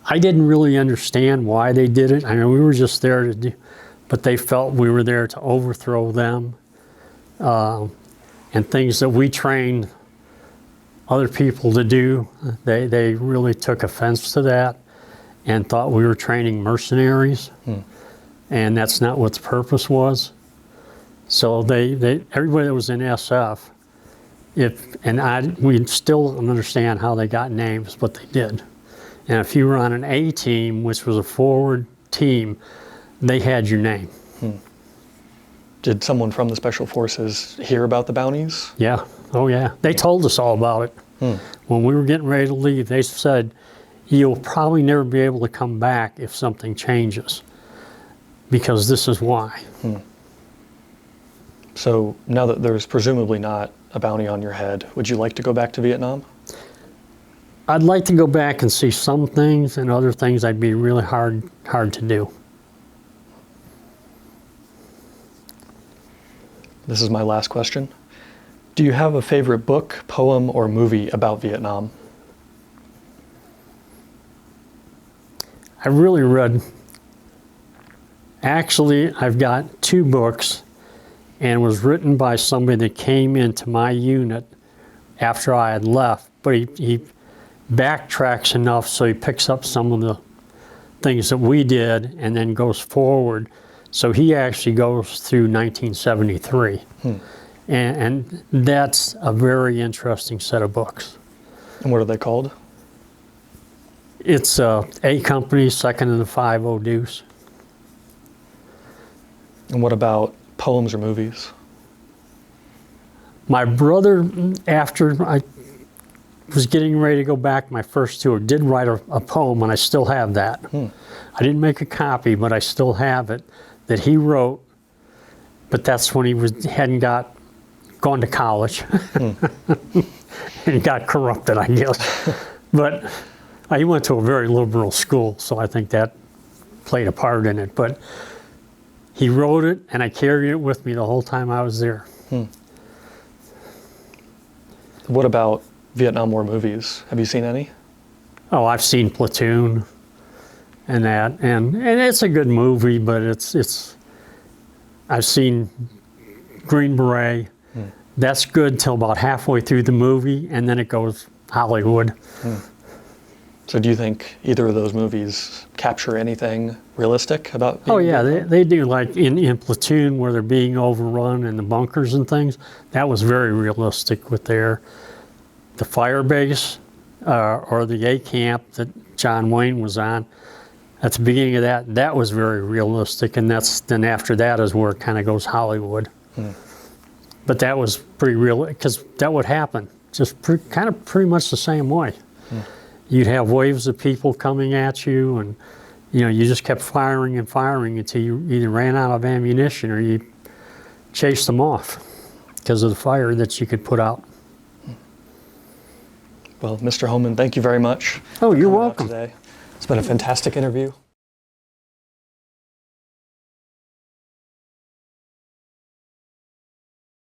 I didn't really understand why they did it. I mean, we were just there to do, but they felt we were there to overthrow them. And things that we trained other people to do, they really took offense to that and thought we were training mercenaries. And that's not what the purpose was. So everybody that was in SF, we still don't understand how they got names, but they did. And if you were on an A team, which was a forward team, they had your name. Did someone from the Special Forces hear about the bounties? Yeah, oh yeah. They told us all about it. When we were getting ready to leave, they said, you'll probably never be able to come back if something changes, because this is why. So now that there's presumably not a bounty on your head, would you like to go back to Vietnam? I'd like to go back and see some things, and other things I'd be really hard to do. This is my last question. Do you have a favorite book, poem, or movie about Vietnam? I really read, actually, I've got 2 books, and was written by somebody that came into my unit after I had left, but he backtracks enough so he picks up some of the things that we did and then goes forward. So he actually goes through 1973. And that's a very interesting set of books. And what are they called? It's A Company, Second and the 5 Deuce. And what about poems or movies? My brother, after I was getting ready to go back my first tour, did write a poem, and I still have that. I didn't make a copy, but I still have it, that he wrote, but that's when hadn't gone to college. And got corrupted, I guess. But he went to a very liberal school, so I think that played a part in it. But he wrote it, and I carried it with me the whole time I was there. What about Vietnam War movies? Have you seen any? Oh, I've seen Platoon and that, and it's a good movie, but I've seen Green Beret. That's good till about halfway through the movie, and then it goes Hollywood. So do you think either of those movies capture anything realistic about being Oh yeah, Vietnam? they do, like in Platoon, where they're being overrun in the bunkers and things. That was very realistic with the fire base, or the A camp that John Wayne was on. At the beginning of that was very realistic, and then after that is where it kind of goes Hollywood. But that was pretty real, because that would happen, just kind of pretty much the same way. You'd have waves of people coming at you, and you just kept firing and firing until you either ran out of ammunition or you chased them off because of the fire that you could put out. Well, Mr. Homan, thank you very much. Oh, you're for coming out welcome. today. It's been a fantastic interview.